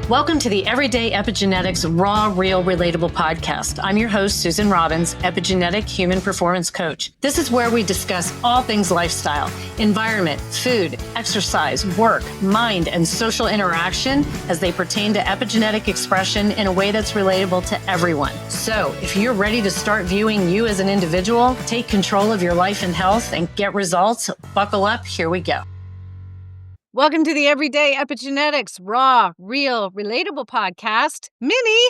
Welcome to the Everyday Epigenetics Raw, Real, Relatable podcast. I'm your host, Susan Robbins, epigenetic human performance coach. This is where we discuss all things lifestyle, environment, food, exercise, work, mind, and social interaction as they pertain to epigenetic expression in a way that's relatable to everyone. So if you're ready to start viewing you as an individual, take control of your life and health, and get results, buckle up, here we go. Welcome to the Everyday Epigenetics Raw, Real, Relatable podcast. Mini,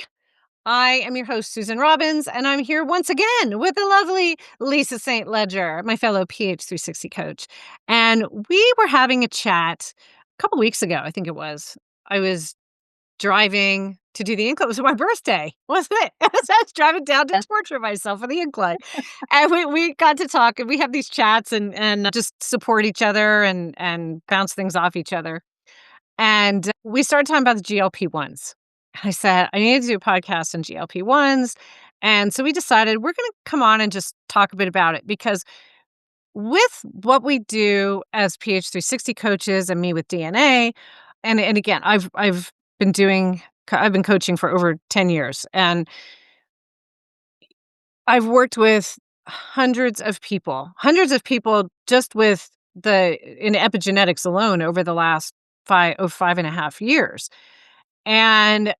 I am your host, Susan Robbins, and I'm here once again with the lovely Lisa St. Ledger, my fellow PH360 coach. And we were having a chat a couple weeks ago, I think it was. I was driving to do the incline. It was my birthday, wasn't it? I was driving down to torture myself for the incline. And we got to talk, and we have these chats and just support each other and bounce things off each other. And we started talking about the GLP-1s. I said, I need to do a podcast on GLP-1s. And so we decided we're going to come on and just talk a bit about it, because with what we do as PH360 coaches and me with DNA, and again, I've been coaching for over 10 years, and I've worked with hundreds of people just with in epigenetics alone over the last 5.5 years. And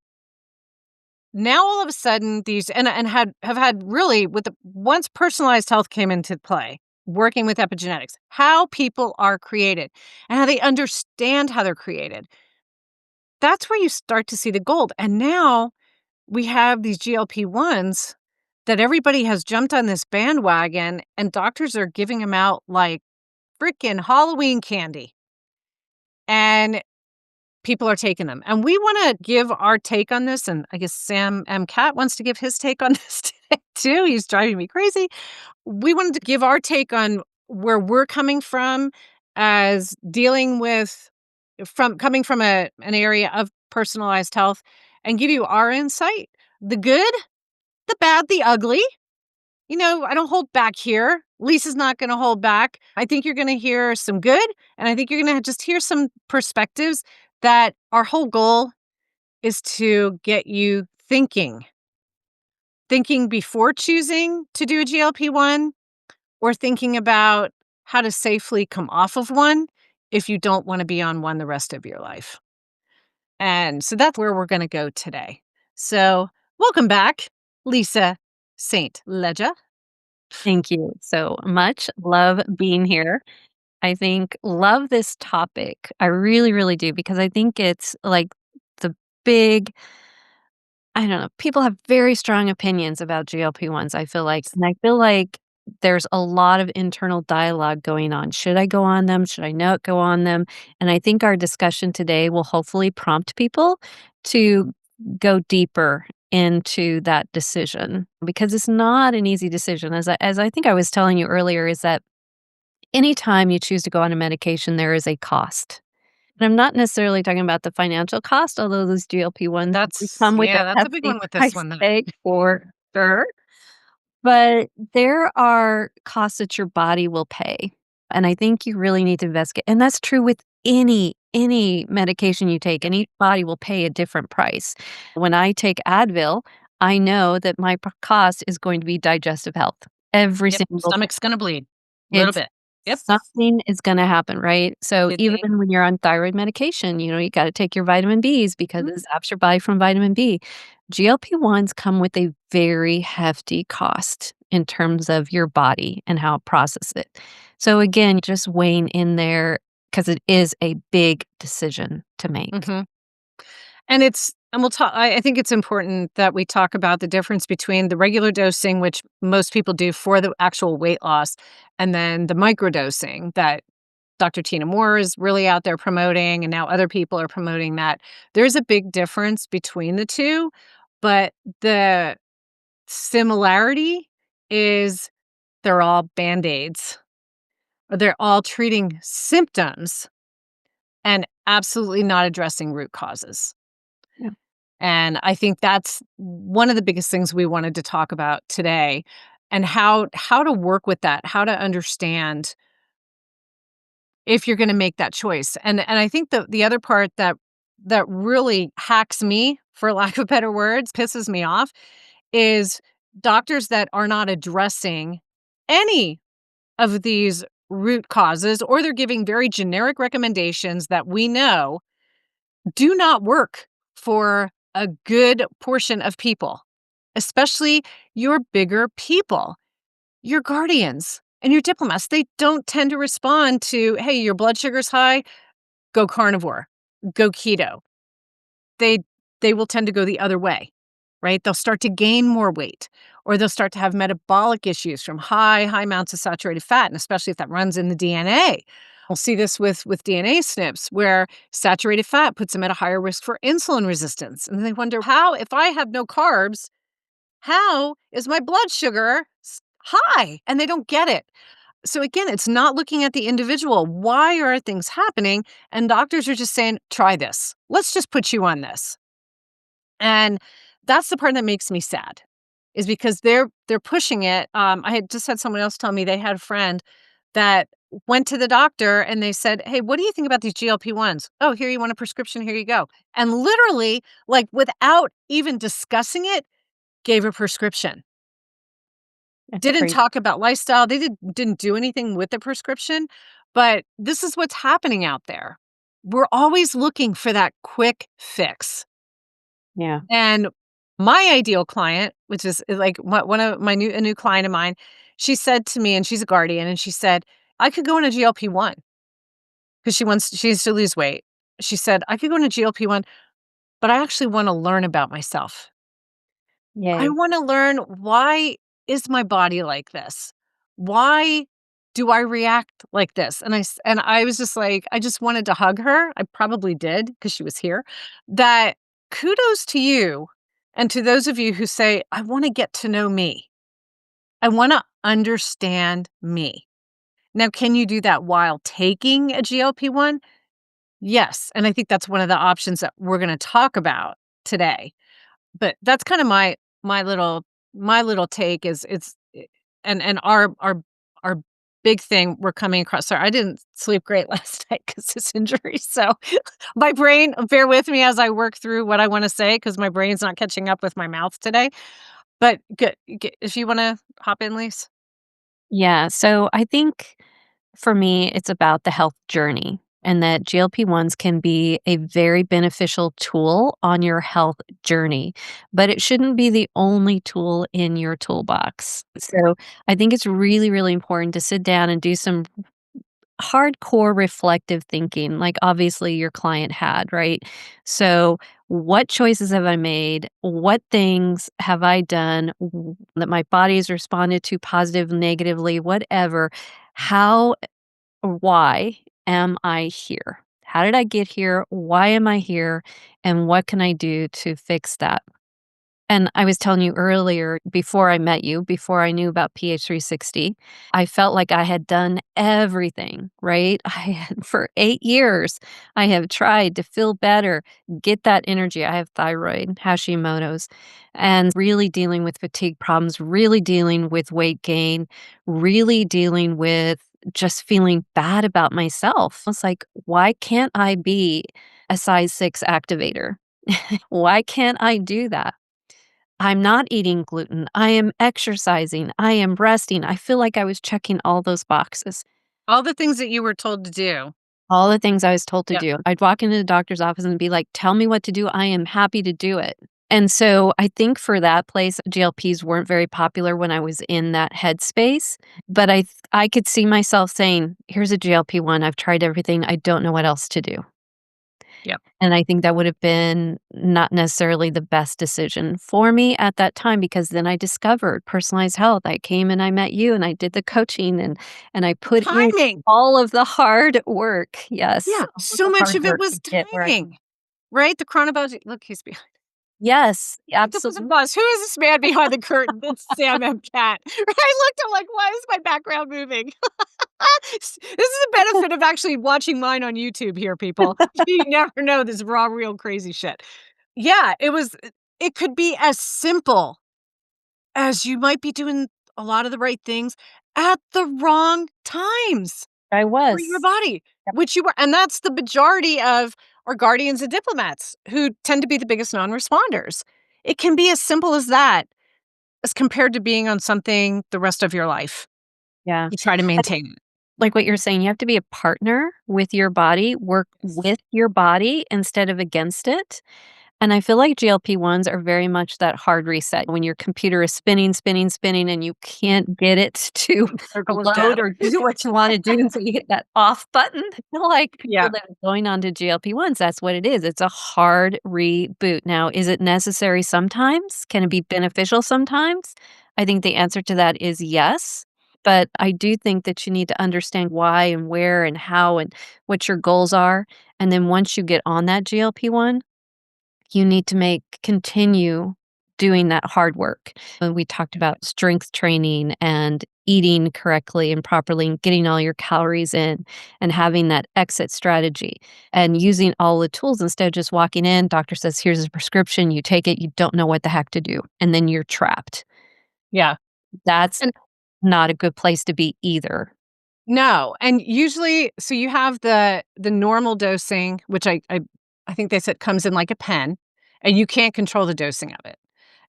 now all of a sudden these, and have had really, once personalized health came into play, working with epigenetics, how people are created and how they understand how they're created. That's where you start to see the gold. And now we have these GLP-1s that everybody has jumped on this bandwagon, and doctors are giving them out like freaking Halloween candy. And people are taking them. And we want to give our take on this. And I guess Sam M. Cat wants to give his take on this today too. He's driving me crazy. We wanted to give our take on where we're coming from as dealing with, coming from an area of personalized health, and give you our insight, the good, the bad, the ugly. You know, I don't hold back here. Lisa's not going to hold back. I think you're going to hear some good, and I think you're going to just hear some perspectives that our whole goal is to get you thinking before choosing to do a GLP-1, or thinking about how to safely come off of one if you don't want to be on one the rest of your life. And so that's where we're going to go today. So welcome back, Lisa St. Ledger. Thank you so much. Love being here. I think love this topic. I really, really do, because I think it's like the big, I don't know, people have very strong opinions about GLP-1s, I feel like. And I feel like there's a lot of internal dialogue going on. Should I go on them? Should I not go on them? And I think our discussion today will hopefully prompt people to go deeper into that decision, because it's not an easy decision. As I think I was telling you earlier, is that anytime you choose to go on a medication, there is a cost. And I'm not necessarily talking about the financial cost, although those GLP-1s come with that's a big one with this price one. tag for sure. But there are costs that your body will pay. And I think you really need to investigate. And that's true with any medication you take, and each body will pay a different price. When I take Advil, I know that my cost is going to be digestive health. Every single stomach's going to bleed a little bit. Yep. Something is going to happen, right? So even when you're on thyroid medication, you got to take your vitamin Bs because it zaps your body from vitamin B. GLP-1s come with a very hefty cost in terms of your body and how it processes it. So again, just weighing in there, because it is a big decision to make. Mm-hmm. And we'll talk. I think it's important that we talk about the difference between the regular dosing, which most people do for the actual weight loss, and then the microdosing that Dr. Tina Moore is really out there promoting, and now other people are promoting that. There's a big difference between the two, but the similarity is they're all Band-Aids, or they're all treating symptoms and absolutely not addressing root causes. Yeah. And I think that's one of the biggest things we wanted to talk about today, and how to work with that, how to understand if you're going to make that choice. And I think the other part that that really hacks me, for lack of better words, pisses me off, is doctors that are not addressing any of these root causes, or they're giving very generic recommendations that we know do not work for a good portion of people, especially your bigger people, your guardians and your diplomats. They don't tend to respond to, hey, your blood sugar's high, go carnivore, go keto. They they will tend to go the other way, right? They'll start to gain more weight, or they'll start to have metabolic issues from high amounts of saturated fat, and especially if that runs in the DNA. We'll see this with DNA SNPs, where saturated fat puts them at a higher risk for insulin resistance. And they wonder, how, if I have no carbs, how is my blood sugar high? And they don't get it. So again, it's not looking at the individual. Why are things happening? And doctors are just saying, try this. Let's just put you on this. And that's the part that makes me sad, is because they're pushing it. I had just had someone else tell me they had a friend that went to the doctor and they said, "Hey, what do you think about these GLP-1s?" "Oh, here, you want a prescription? Here you go." And literally, like, without even discussing it, gave a prescription. That's Didn't crazy. talk about lifestyle. They didn't do anything with the prescription, but this is what's happening out there. We're always looking for that quick fix. Yeah. And my ideal client, which is like one of my a new client of mine, she said to me, and she's a guardian, and she said, "I could go on a GLP-1 because she needs to lose weight." She said, "I could go on a GLP-1, but I actually want to learn about myself. I Yay. want to learn, why is my body like this? Why do I react like this?" And I was just like, I just wanted to hug her. I probably did, because she was here. That, kudos to you, and to those of you who say, I want to get to know me. I want to understand me. Now, can you do that while taking a GLP-1? Yes, and I think that's one of the options that we're going to talk about today. But that's kind of my little take, is and our big thing we're coming across. Sorry, I didn't sleep great last night because this injury. So my brain, bear with me as I work through what I want to say, because my brain's not catching up with my mouth today. But good, if you want to hop in, Lise. Yeah. So I think for me, it's about the health journey, and that GLP-1s can be a very beneficial tool on your health journey, but it shouldn't be the only tool in your toolbox. So I think it's really, really important to sit down and do some hardcore reflective thinking, like obviously your client had, right? So, what choices have I made? What things have I done that my body has responded to positive, negatively, whatever? How or why am I here? How did I get here? Why am I here? And what can I do to fix that? And I was telling you earlier, before I met you, before I knew about PH360, I felt like I had done everything, right? I had, for 8 years, I have tried to feel better, get that energy. I have thyroid, Hashimoto's, and really dealing with fatigue problems, really dealing with weight gain, really dealing with just feeling bad about myself. It's like, why can't I be a size 6 activator? Why can't I do that? I'm not eating gluten. I am exercising. I am resting. I feel like I was checking all those boxes. All the things that you were told to do. All the things I was told to Yep. do. I'd walk into the doctor's office and be like, "Tell me what to do. I am happy to do it." And so I think for that place, GLPs weren't very popular when I was in that headspace, but I could see myself saying, "Here's a GLP-1. I've tried everything. I don't know what else to do." Yep. And I think that would have been not necessarily the best decision for me at that time, because then I discovered personalized health. I came and I met you and I did the coaching, and I put in Timing. all of the hard work. Yes, Yeah. all of So the much hard of it work was to get where I am. timing, right? The chronobiology. Look, he's behind. Yes, This was a absolutely. buzz. Who is this man behind the curtain? That's Sam M. Cat. I looked, I'm like, why is my background moving? This is the benefit of actually watching mine on YouTube here, people. You never know this raw, real crazy shit. Yeah, it could be as simple as you might be doing a lot of the right things at the wrong times I for your was. body, Yep. which you were. And that's the majority of are guardians and diplomats who tend to be the biggest non-responders. It can be as simple as that, as compared to being on something the rest of your life. Yeah. You try to maintain it. Like what you're saying, you have to be a partner with your body, work with your body instead of against it. And I feel like GLP-1s are very much that hard reset when your computer is spinning, spinning, spinning, and you can't get it to Circle of death. load or do what you wanna do until you hit that off button. I feel like Yeah. people that are going on to GLP-1s, that's what it is. It's a hard reboot. Now, is it necessary sometimes? Can it be beneficial sometimes? I think the answer to that is yes, but I do think that you need to understand why and where and how and what your goals are, and then once you get on that GLP-1, you need to continue doing that hard work. We talked about strength training and eating correctly and properly and getting all your calories in and having that exit strategy and using all the tools instead of just walking in, doctor says, here's a prescription, you take it, you don't know what the heck to do, and then you're trapped. Yeah. That's And not a good place to be either. no, and usually so you have the normal dosing, which I think they said comes in like a pen, and you can't control the dosing of it.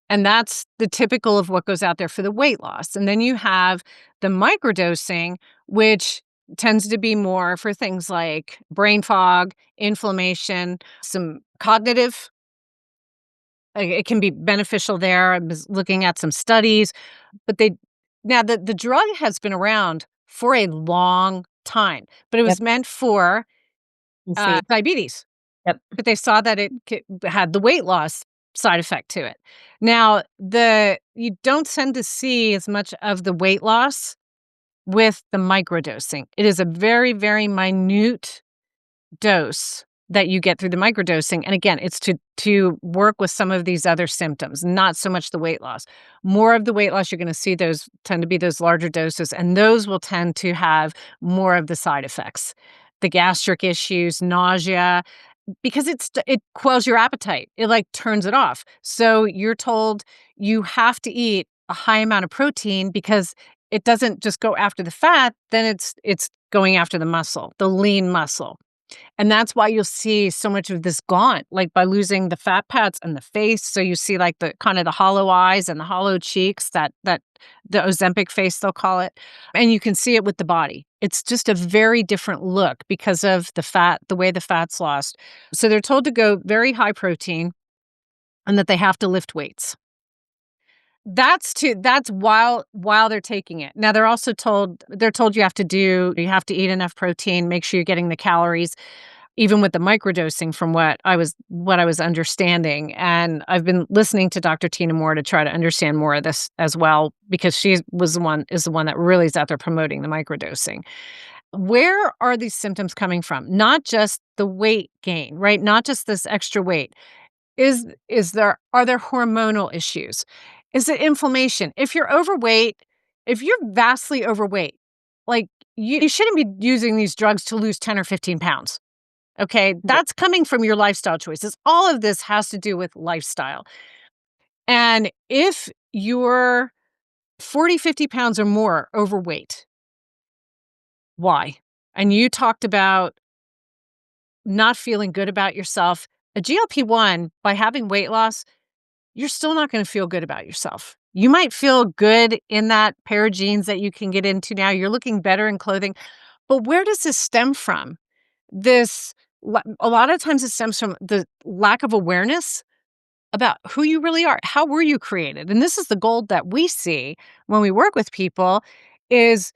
And that's the typical of what goes out there for the weight loss. And then you have the microdosing, which tends to be more for things like brain fog, inflammation, some cognitive. It can be beneficial there. I was looking at some studies, but they now the drug has been around for a long time, but it Yep. was meant for You see. diabetes. Yep. But they saw that it had the weight loss side effect to it. Now, you don't tend to see as much of the weight loss with the microdosing. It is a very, very minute dose that you get through the microdosing. And again, it's to work with some of these other symptoms, not so much the weight loss. More of the weight loss, you're going to see those tend to be those larger doses, and those will tend to have more of the side effects. The gastric issues, nausea, because it quells your appetite. It, like, turns it off. So you're told you have to eat a high amount of protein because it doesn't just go after the fat, then it's going after the muscle, the lean muscle. And that's why you'll see so much of this gaunt, like by losing the fat pads and the face. So you see like the kind of the hollow eyes and the hollow cheeks, that the Ozempic face, they'll call it. And you can see it with the body. It's just a very different look because of the fat, the way the fat's lost. So they're told to go very high protein and that they have to lift weights. That's while they're taking it. Now they're told you have to eat enough protein, make sure you're getting the calories even with the microdosing from what I was understanding. And I've been listening to Dr. Tina Moore to try to understand more of this as well, because she is the one that really is out there promoting the microdosing. Where are these symptoms coming from? Not just the weight gain, right? Not just this extra weight. Are there hormonal issues? Is it inflammation? If you're overweight, if you're vastly overweight, like you shouldn't be using these drugs to lose 10 or 15 pounds. Okay, Right. that's coming from your lifestyle choices. All of this has to do with lifestyle. And if you're 40, 50 pounds or more overweight, why? And you talked about not feeling good about yourself. A GLP-1, by having weight loss, you're still not going to feel good about yourself. You might feel good in that pair of jeans that you can get into now. You're looking better in clothing. But where does this stem from? This a lot of times it stems from the lack of awareness about who you really are. How were you created? And this is the gold that we see when we work with people is,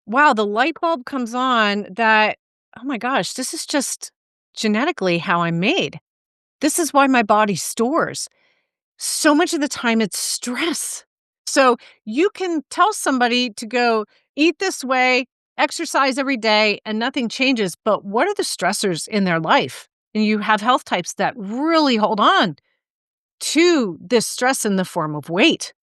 wow, the light bulb comes on that, oh my gosh, this is just genetically how I'm made. This is why my body stores. So much of the time it's stress. So you can tell somebody to go eat this way, exercise every day, and nothing changes. But what are the stressors in their life? And you have health types that really hold on to this stress in the form of weight,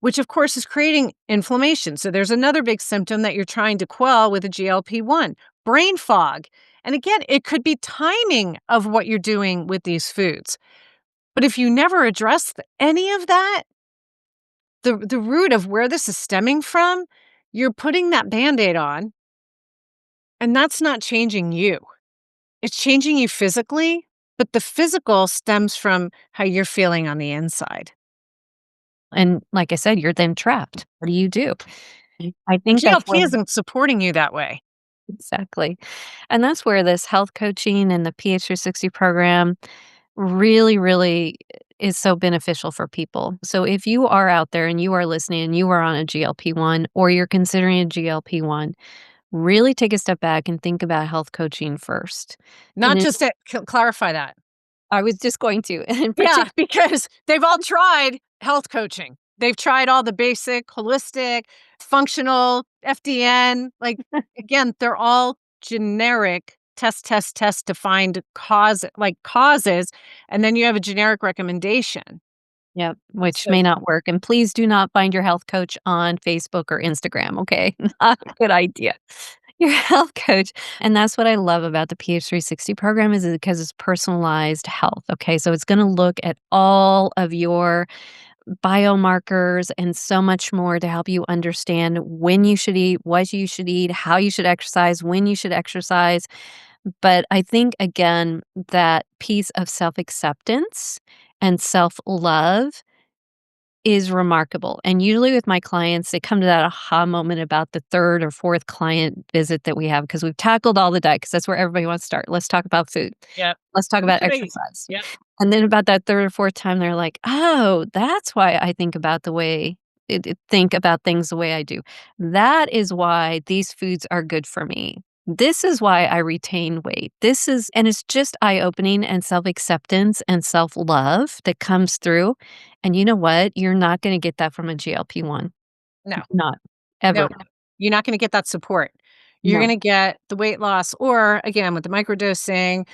which of course is creating inflammation. So there's another big symptom that you're trying to quell with a GLP-1, brain fog. And again, it could be timing of what you're doing with these foods. But if you never address any of that, the root of where this is stemming from, you're putting that Band-Aid on, and that's not changing you. it's changing you physically, but the physical stems from how you're feeling on the inside. And like I said, you're then trapped. What do you do? I think that's GLP where isn't supporting you that way. exactly. And that's where this health coaching and the PH360 program really, really is so beneficial for people. So if you are out there and you are listening and you are on a GLP-1 or you're considering a GLP-1, really take a step back and think about health coaching first. Not And just to clarify that. I was just going to, in Yeah, particular, because they've all tried health coaching. They've tried all the basic, holistic, functional, FDN. Like, again, they're all generic test, test, test to find causes. And then you have a generic recommendation. yep, which So, may not work. And please do not find your health coach on Facebook or Instagram, okay? Not a good idea. Your health coach. And that's what I love about the PH360 program is because it's personalized health, okay? So it's gonna look at all of your biomarkers and so much more to help you understand when you should eat, what you should eat, how you should exercise, when you should exercise. But I think, again, that piece of self acceptance and self love is remarkable. And usually with my clients, they come to that aha moment about the third or fourth client visit that we have because we've tackled all the diet because that's where everybody wants to start. Let's talk about food. yeah. Let's talk What about should I eat? exercise. Yep. And then about that third or fourth time, they're like, "Oh, that's why I think about the way think about things the way I do. That is why these foods are good for me. This is why I retain weight. This is," and it's just eye-opening and self-acceptance and self-love that comes through. And you know what? You're not gonna get that from a GLP-1. No, Not no, ever. you're not going to get that support. You're going No. to get the weight loss, or again, with the microdosing,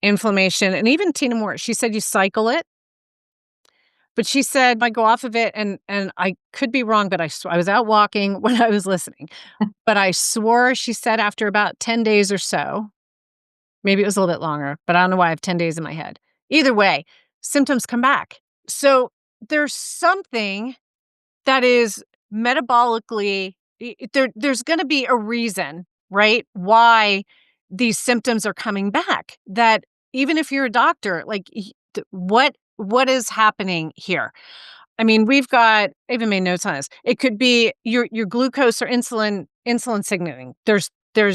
inflammation, and even Tina Moore, she said you cycle it. But she said, "I go off of it," and I could be wrong, but I was out walking when I was listening, but I swore she said after about 10 days or so, maybe it was a little bit longer, but I don't know why I have 10 days in my head. Either way, symptoms come back. So, there's something that is metabolically there's gonna be a reason, right, why these symptoms are coming back, that even if you're a doctor, like, what is happening here? I mean, I even made notes on this. It could be your glucose or insulin signaling. There's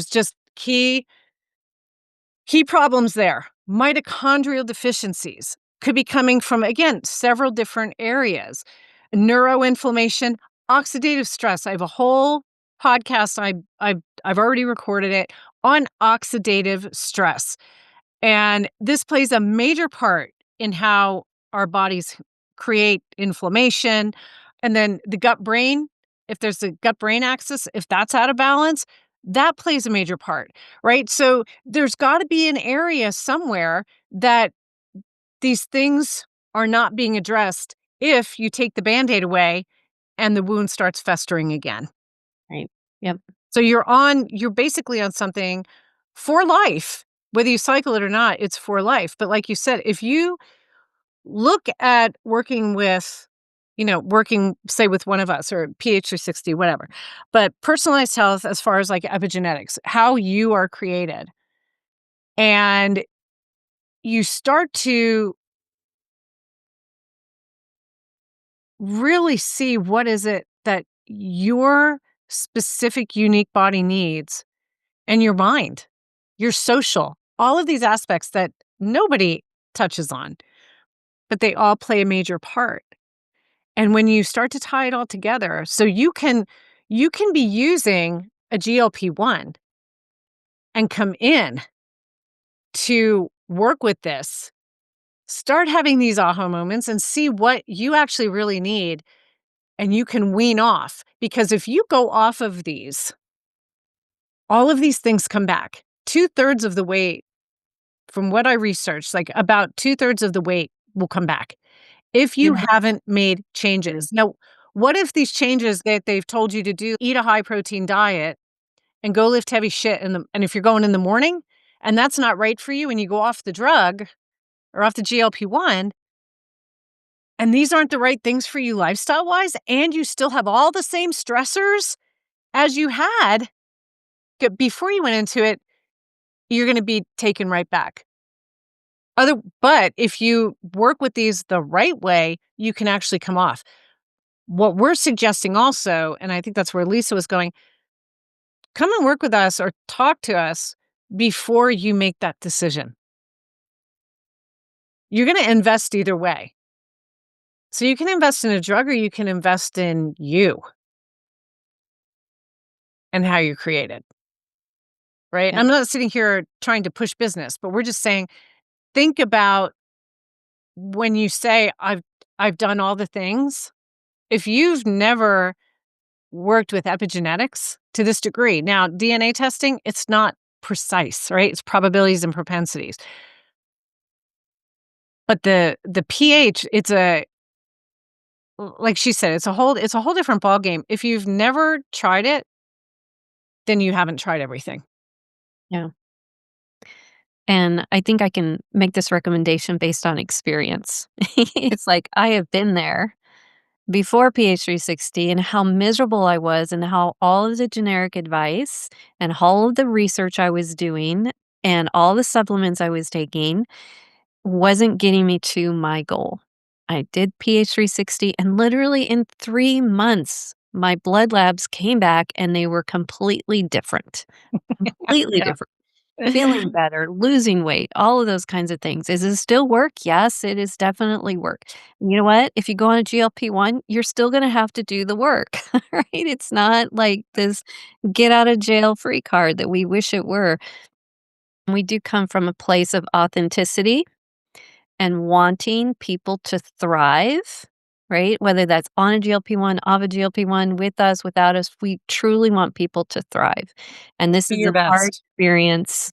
just key problems there. Mitochondrial deficiencies could be coming from, again, several different areas. Neuroinflammation, oxidative stress. I have a whole podcast. I've already recorded it on oxidative stress. And this plays a major part in how our bodies create inflammation. And then the gut brain, if there's a gut brain axis, if that's out of balance, that plays a major part, right? So there's got to be an area somewhere that these things are not being addressed if you take the band aid away and the wound starts festering again. Right. Yep. So you're basically on something for life. Whether you cycle it or not, it's for life. But like you said, if you look at working with, working, say, with one of us or PH360, whatever, but personalized health as far as like epigenetics, how you are created, and you start to really see what is it that your specific unique body needs, and your mind, your social, all of these aspects that nobody touches on, but they all play a major part. And when you start to tie it all together, so you can be using a GLP-1 and come in to work with this, start having these aha moments and see what you actually really need, and you can wean off. Because if you go off of these, all of these things come back. 2/3 of the weight, from what I researched, like about 2/3 of the weight will come back if you Yeah. haven't made changes. Now, what if these changes that they've told you to do, eat a high protein diet and go lift heavy shit and if you're going in the morning and that's not right for you and you go off the drug or off the GLP-1 and these aren't the right things for you lifestyle-wise and you still have all the same stressors as you had before you went into it, you're going to be taken right back. But if you work with these the right way, you can actually come off. What we're suggesting also, and I think that's where Lisa was going, come and work with us or talk to us before you make that decision. You're going to invest either way. So you can invest in a drug or you can invest in you and how you create it. Right. Yeah. I'm not sitting here trying to push business, but we're just saying, think about when you say, I've done all the things. If you've never worked with epigenetics to this degree, now DNA testing, it's not precise, right? It's probabilities and propensities. But the pH, like she said, it's a whole different ballgame. If you've never tried it, then you haven't tried everything. Yeah. And I think I can make this recommendation based on experience. It's like I have been there before PH360 and how miserable I was and how all of the generic advice and all of the research I was doing and all the supplements I was taking wasn't getting me to my goal. I did PH360 and literally in 3 months, my blood labs came back and they were completely different. Completely Yeah. different. Feeling better, losing weight, all of those kinds of things. Is it still work? Yes, it is definitely work. You know what? If you go on a GLP-1, you're still gonna have to do the work, right? It's not like this get out of jail free card that we wish it were. We do come from a place of authenticity and wanting people to thrive, right? Whether that's on a GLP-1, off a GLP-1, with us, without us, we truly want people to thrive. And this Be is your a hard best. experience,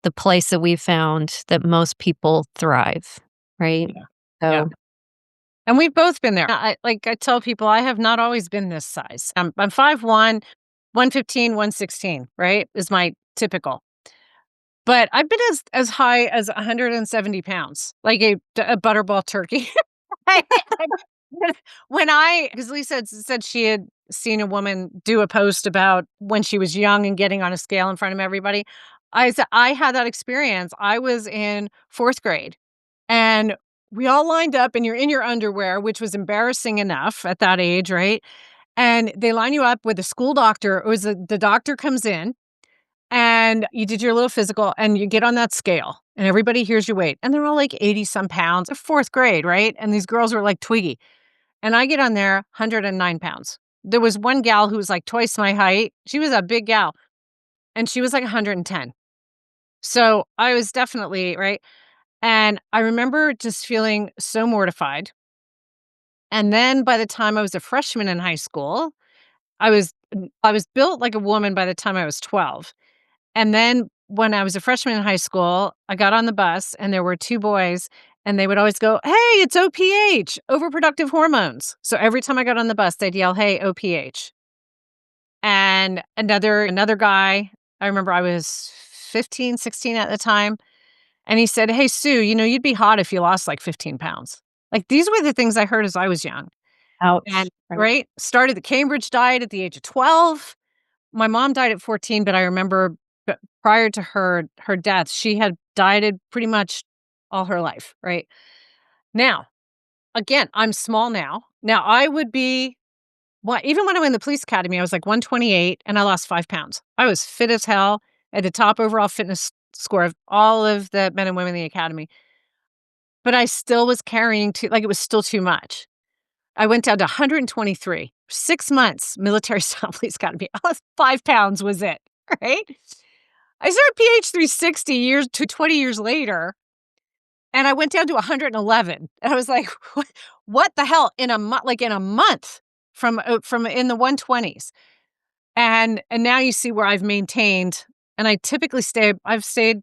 the place that we've found that most people thrive, right? Yeah. Yeah. So, And we've both been there. I tell people I have not always been this size. I'm 5'1", 115, 116, right? Is my typical. But I've been as high as 170 pounds, like a butterball turkey. When I, because Lisa had said she had seen a woman do a post about when she was young and getting on a scale in front of everybody. I said, I had that experience. I was in 4th grade and we all lined up and you're in your underwear, which was embarrassing enough at that age, right? And they line you up with a school doctor. It was the doctor comes in and you did your little physical and you get on that scale and everybody hears your weight. And they're all like 80 some pounds. They're 4th grade, right? And these girls were like Twiggy. And I get on there 109 pounds. There was one gal who was like twice my height. She was a big gal and she was like 110. So I was definitely, right? And I remember just feeling so mortified. And then by the time I was a freshman in high school, I was built like a woman by the time I was 12. And then when I was a freshman in high school, I got on the bus and there were 2 boys and they would always go, "Hey, it's OPH, overproductive hormones." So every time I got on the bus, they'd yell, "Hey, OPH." And another guy, I remember I was 15, 16 at the time, and he said, "Hey, Sue, you'd be hot if you lost like 15 pounds." Like these were the things I heard as I was young. And ouch, right? right, started the Cambridge diet at the age of 12. My mom died at 14, but I remember prior to her death, she had dieted pretty much all her life, right? Now, again, I'm small now. Now I would be even when I went in the police academy, I was like 128 and I lost 5 pounds. I was fit as hell at the top overall fitness score of all of the men and women in the academy. But I still was carrying it was still too much. I went down to 123, 6 months, military style police academy. I lost 5 pounds was it, right? I started PH 360 20 years later, and I went down to 111. And I was like, what the hell? In a month, like in a month from in the 120s. And now you see where I've maintained, and I've stayed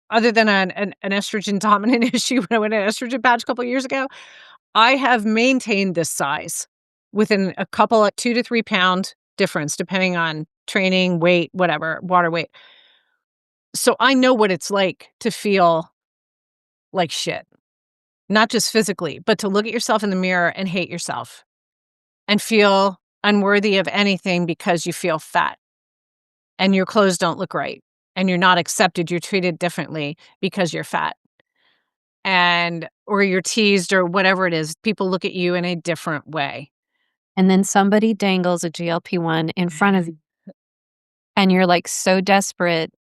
other than an estrogen dominant issue when I went an estrogen patch a couple of years ago. I have maintained this size within a couple of 2 to 3 pound difference, depending on training, weight, whatever, water weight. So I know what it's like to feel like shit, not just physically, but to look at yourself in the mirror and hate yourself and feel unworthy of anything because you feel fat and your clothes don't look right. and you're not accepted, you're treated differently because you're fat. Or you're teased or whatever it is. People look at you in a different way. And then somebody dangles a GLP-1 in front of you, and you're, like, so desperate,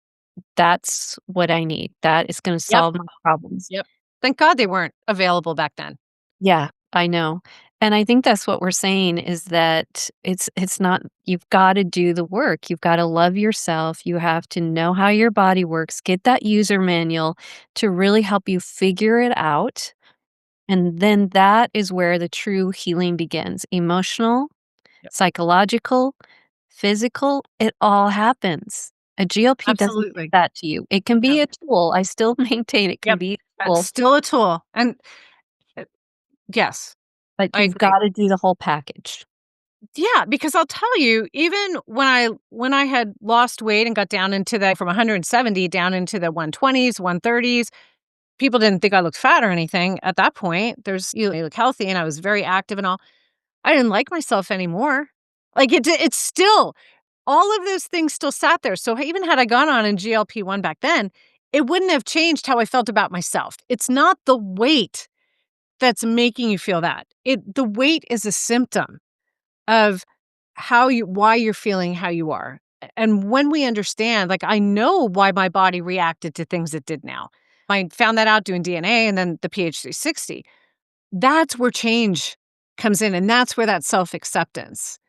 "That's what I need. That is gonna Yep. solve my problems." Yep. Thank God they weren't available back then. Yeah, I know. And I think that's what we're saying is that it's not you've gotta do the work. You've gotta love yourself. You have to know how your body works, get that user manual to really help you figure it out, and then that is where the true healing begins. Emotional, Yep. psychological, physical, it all happens. A GLP doesn't give Absolutely. that to you. It can No. be a tool. I still maintain it can Yep. be a That's tool, still a tool. And yes, but I you've agree. gotta do the whole package. Yeah, because I'll tell you, even when I had lost weight and got down into the from 170 down into the 120s, 130s, people didn't think I looked fat or anything at that point. You look healthy and I was very active and all. I didn't like myself anymore. Like it's still all of those things still sat there. So even had I gone on in GLP-1 back then, it wouldn't have changed how I felt about myself. It's not the weight that's making you feel that. The weight is a symptom of why you're feeling how you are. And when we understand, like I know why my body reacted to things it did now. I found that out doing DNA and then the PH360. That's where change comes in and that's where that self-acceptance.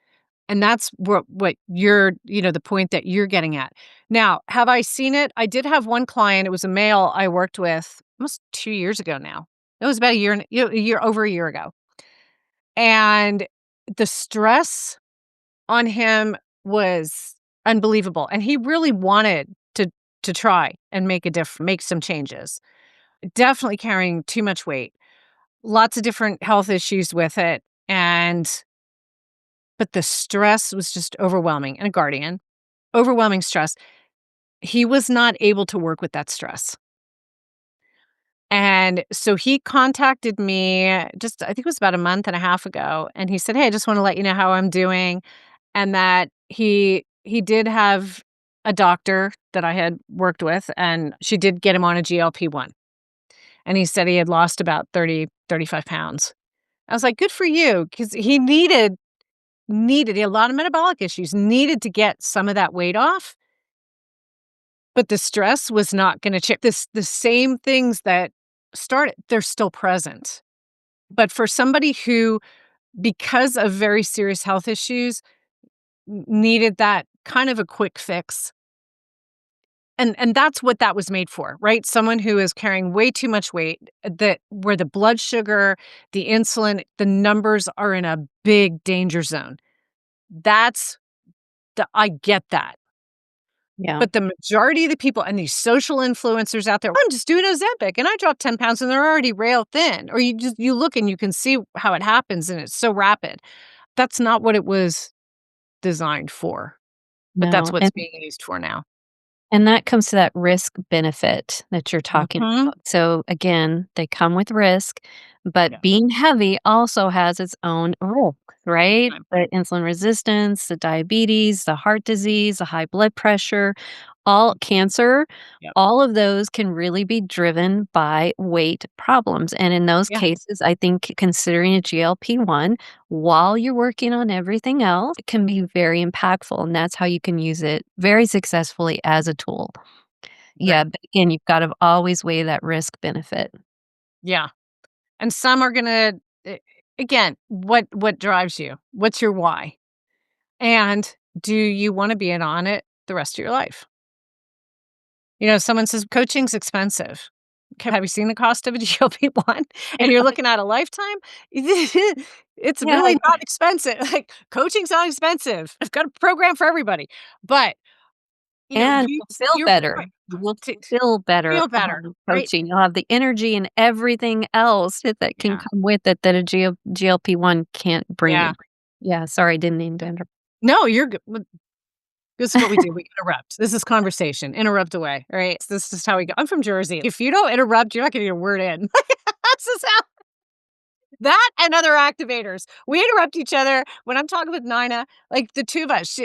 And that's what you're, the point that you're getting at. Now, have I seen it? I did have one client, it was a male I worked with almost 2 years ago now. It was about over a year ago. And the stress on him was unbelievable, and he really wanted to try and make some changes. Definitely carrying too much weight, lots of different health issues with it, but the stress was just overwhelming, and a guardian, overwhelming stress. He was not able to work with that stress, and so he contacted me just I think it was about a month and a half ago, and he said, "Hey, I just wanna let you know how I'm doing." And that he did have a doctor that I had worked with, and she did get him on a GLP-1. And he said he had lost about 35 pounds. I was like, "Good for you," because he he had a lot of metabolic issues, needed to get some of that weight off, but the stress was not gonna change. The same things that started, they're still present. But for somebody who, because of very serious health issues, needed that kind of a quick fix. And that's what that was made for, right? Someone who is carrying way too much weight, that where the blood sugar, the insulin, the numbers are in a big danger zone. That's I get that. Yeah. But the majority of the people and these social influencers out there, I'm just doing Ozempic and I dropped 10 pounds and they're already rail thin. Or you look and you can see how it happens and it's so rapid. That's not what it was designed for. But that's No, what's being used for now. and that comes to that risk benefit that you're talking Mhm. about. So again, they come with risk, but Yeah. being heavy also has its own risks, right? Right. The insulin resistance, the diabetes, the heart disease, the high blood pressure, all cancer, Yep. all of those can really be driven by weight problems. And in those Yeah. cases, I think considering a GLP-1 while you're working on everything else can be very impactful. And that's how you can use it very successfully as a tool. Right. Yeah, but again, you've got to always weigh that risk benefit. Yeah. And some are gonna again, what drives you? What's your why? And do you wanna be in on it the rest of your life? Someone says coaching's expensive. Okay, have you seen the cost of a GLP-1? And you're looking at a lifetime? It's Yeah, really not expensive. Like, coaching's not expensive. I've got a program for everybody. But, and you you'll feel your better. point You will to feel better feel better, right? coaching. You'll have the energy and everything else that can Yeah. come with it that a GLP-1 can't bring you. Yeah. Yeah, sorry, didn't mean to interrupt. No, you're good. This is what we do, we interrupt. This is conversation, interrupt away, all right? This is how we go. I'm from Jersey. If you don't interrupt, you're not getting a word in. That's just how that and other activators. We interrupt each other when I'm talking with Nina, like, the 2 of us,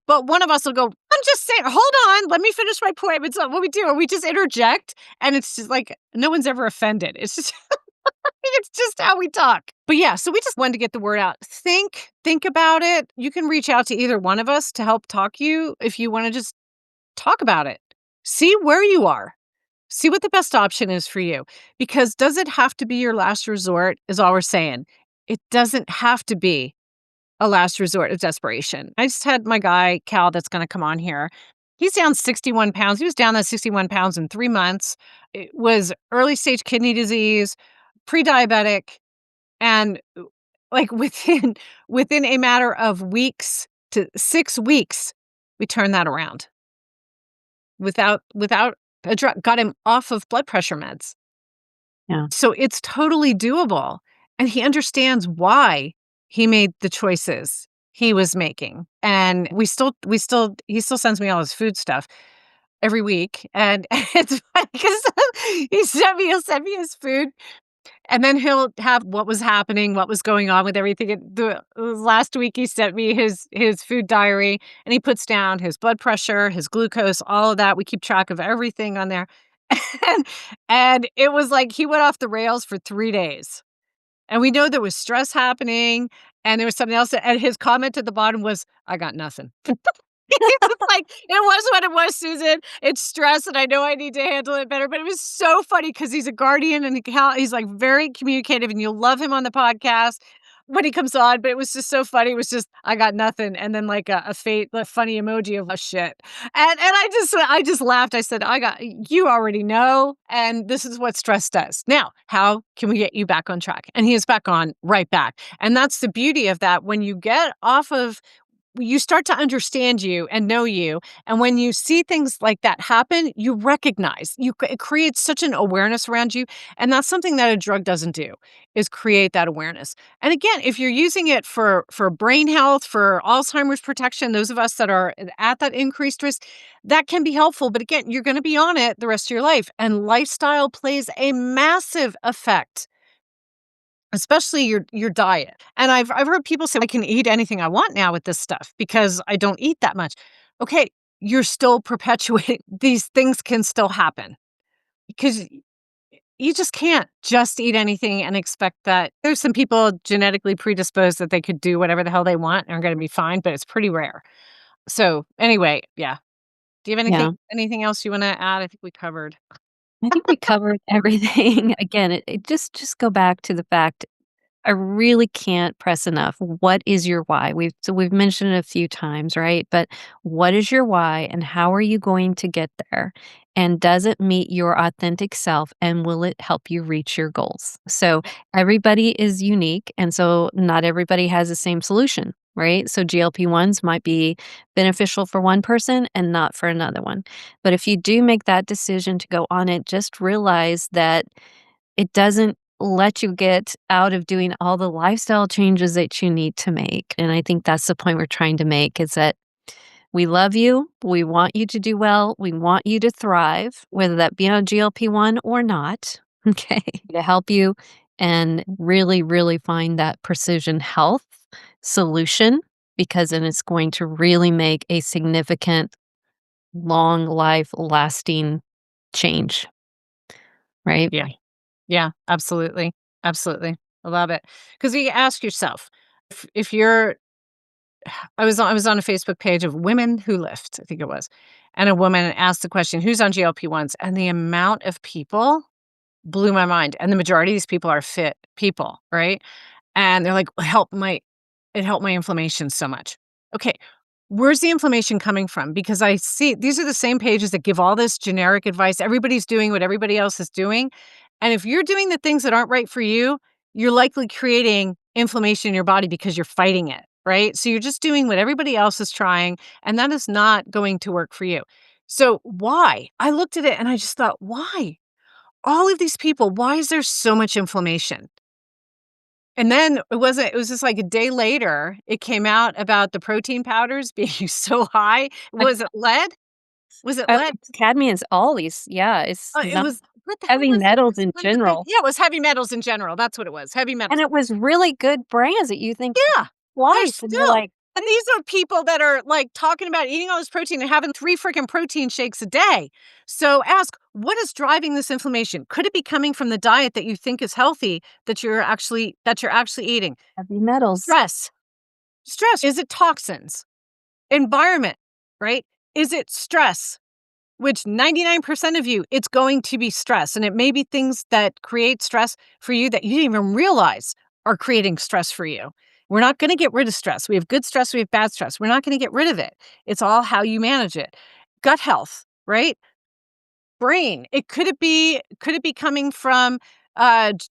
but one of us will go, just saying, hold on, let me finish my point. It's what we do, or we just interject, and it's just like no one's ever offended. It's just it's just how we talk. But yeah, so we just wanted to get the word out. Think about it. You can reach out to either one of us to help talk you if you want to just talk about it. See where you are. See what the best option is for you. Because does it have to be your last resort, is all we're saying. It doesn't have to be a last resort of desperation. I just had my guy, Cal, that's going to come on here. He's down 61 pounds. He was down that 61 pounds in 3 months. It was early stage kidney disease, pre-diabetic, and like within a matter of weeks to 6 weeks, we turned that around without a drug, got him off of blood pressure meds. Yeah. So it's totally doable. And he understands why he made the choices he was making. And he still sends me all his food stuff every week. And it's funny because he'll send me his food. And then he'll have what was happening, what was going on with everything. Last week, he sent me his food diary, and he puts down his blood pressure, his glucose, all of that. We keep track of everything on there. And it was like he went off the rails for 3 days. And we know there was stress happening, and there was something else. And his comment at the bottom was, "I got nothing." It's like, it was what it was, Susan. It's stress, and I know I need to handle it better. But it was so funny because he's a guardian, and he's like very communicative, and you'll love him on the podcast when he comes on. But it was just so funny. It was just, "I got nothing," and then like a funny emoji of a shit. And I just laughed. I said, you already know, and this is what stress does. Now, how can we get you back on track? And he is back on, right back. And that's the beauty of that. When you get off of, you start to understand you and know you. And when you see things like that happen, you recognize, it creates such an awareness around you. And that's something that a drug doesn't do, is create that awareness. And again, if you're using it for brain health, for Alzheimer's protection, those of us that are at that increased risk, that can be helpful. But again, you're going to be on it the rest of your life. And lifestyle plays a massive effect, especially your diet. And I've heard people say, "I can eat anything I want now with this stuff because I don't eat that much." Okay, you're still perpetuating these things can still happen because you just can't just eat anything and expect that. There's some people genetically predisposed that they could do whatever the hell they want and are going to be fine, but it's pretty rare. So anyway, yeah. Do you have Yeah. anything else you want to add? I think we covered. I think we covered everything. Again, it just go back to the fact I really can't press enough. What is your why? We've mentioned it a few times, right? But what is your why and how are you going to get there? And does it meet your authentic self and will it help you reach your goals? So everybody is unique and so not everybody has the same solution, right? So GLP-1s might be beneficial for one person and not for another one. But if you do make that decision to go on it, just realize that it doesn't let you get out of doing all the lifestyle changes that you need to make. And I think that's the point we're trying to make, is that we love you. We want you to do well. We want you to thrive, whether that be on GLP-1 or not. Okay. To help you and really, really find that precision health solution, because then it's going to really make a significant, long life lasting change. Right? Yeah. Yeah, absolutely. Absolutely. I love it. Because you ask yourself, if you're I was on a Facebook page of Women Who Lift, I think it was. And a woman asked the question, "Who's on GLP-1s?" And the amount of people blew my mind. And the majority of these people are fit people, right? And they're like, it helped my inflammation so much. Okay, where's the inflammation coming from? Because I see these are the same pages that give all this generic advice. Everybody's doing what everybody else is doing. And if you're doing the things that aren't right for you, you're likely creating inflammation in your body because you're fighting it, right? So you're just doing what everybody else is trying, and that is not going to work for you. So why? I looked at it and I just thought, why? All of these people, why is there so much inflammation? And then it was just like a day later, it came out about the protein powders being so high. Was it lead? Was it lead? It's cadmiums, all these. Yeah, it's It not was what the hell heavy was it? metals in What was the general. yeah, it was heavy metals in general. That's what it was. Heavy metals. And it was really good brands that you think Yeah, they're twice, and you're still like, And these are people that are like talking about eating all this protein and having 3 freaking protein shakes a day. So ask, what is driving this inflammation? Could it be coming from the diet that you think is healthy that you're actually eating? Heavy metals. Stress. Stress. Is it toxins? Environment, right? Is it stress? Which 99% of you, it's going to be stress. And it may be things that create stress for you that you didn't even realize are creating stress for you. We're not going to get rid of stress. We have good stress, we have bad stress. We're not going to get rid of it. It's all how you manage it. Gut health, right? Brain. Could it be coming from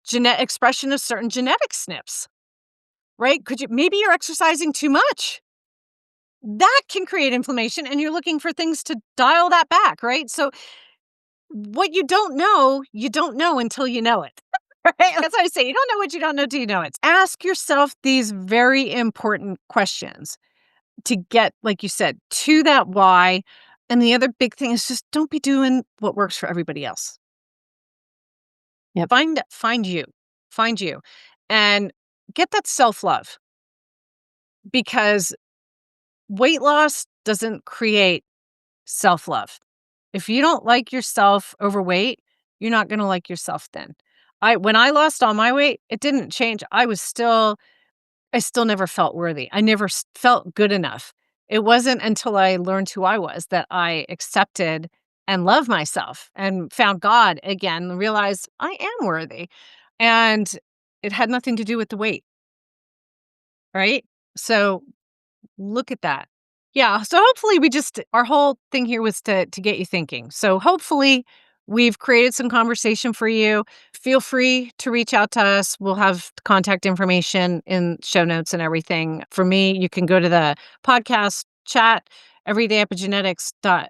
genetic expression of certain genetic SNPs, right? Maybe you're exercising too much. That can create inflammation and you're looking for things to dial that back, right? So what you don't know until you know it. Right? That's why I say you don't know what you don't know till you know it. Ask yourself these very important questions to get, like you said, to that why. And the other big thing is just don't be doing what works for everybody else. Yep. Find you and get that self-love, because weight loss doesn't create self-love. If you don't like yourself overweight, you're not going to like yourself then. When I lost all my weight, it didn't change. I still never felt worthy. I never felt good enough. It wasn't until I learned who I was that I accepted and loved myself and found God again and realized I am worthy. And it had nothing to do with the weight, right? So look at that. Yeah, so hopefully our whole thing here was to get you thinking. So hopefully we've created some conversation for you. Feel free to reach out to us. We'll have contact information in show notes and everything. For me, you can go to the podcast chat, Everyday Epigenetics Raw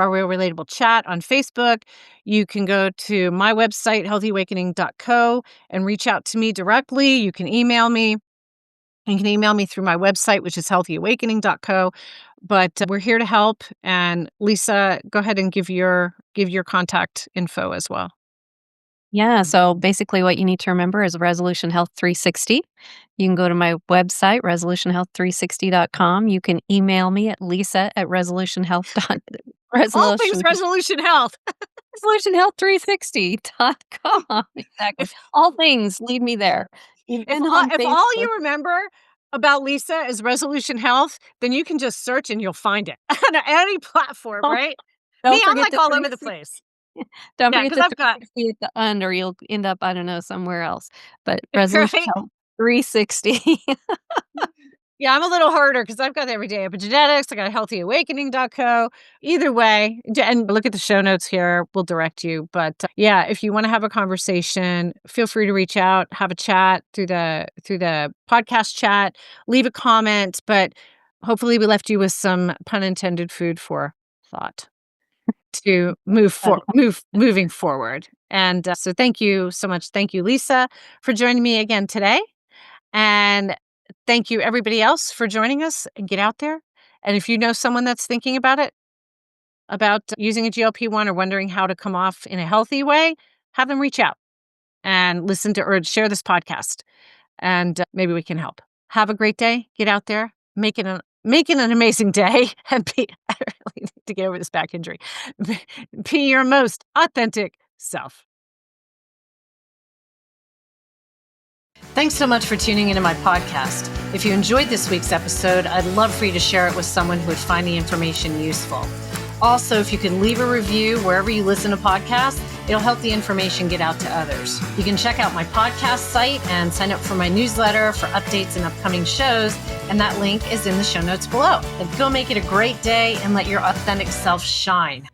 Real Relatable Chat on Facebook. You can go to my website, healthyawakening.co, and reach out to me directly. You can email me. You can email me through my website, which is healthyawakening.co. But we're here to help. And Lisa, go ahead and give your contact info as well. Yeah, so basically what you need to remember is Resolution Health 360. You can go to my website, resolutionhealth360.com. You can email me at lisa@resolutionhealth. All things Resolution Health. resolutionhealth360.com. Exactly. All things, lead me there. If all you remember about Lisa is Resolution Health, then you can just search and you'll find it on any platform, right? Me, I'm like all over the place. Don't forget the I've got 360 at the end, or you'll end up, I don't know, somewhere else. But right? Resolution Health 360. Yeah, I'm a little harder because I've got Everyday Epigenetics. I got healthyawakening.co. Either way, and look at the show notes here. We'll direct you. But yeah, if you want to have a conversation, feel free to reach out, have a chat through the podcast chat, leave a comment. But hopefully, we left you with some pun intended food for thought to moving forward. And so, thank you so much. Thank you, Lisa, for joining me again today. And thank you, everybody else, for joining us. And get out there. And if you know someone that's thinking about using a GLP-1 or wondering how to come off in a healthy way, have them reach out and listen to or share this podcast. And maybe we can help. Have a great day. Get out there. Make it an amazing day. And I really need to get over this back injury. Be your most authentic self. Thanks so much for tuning into my podcast. If you enjoyed this week's episode, I'd love for you to share it with someone who would find the information useful. Also, if you can leave a review wherever you listen to podcasts, it'll help the information get out to others. You can check out my podcast site and sign up for my newsletter for updates and upcoming shows, and that link is in the show notes below. And go make it a great day and let your authentic self shine.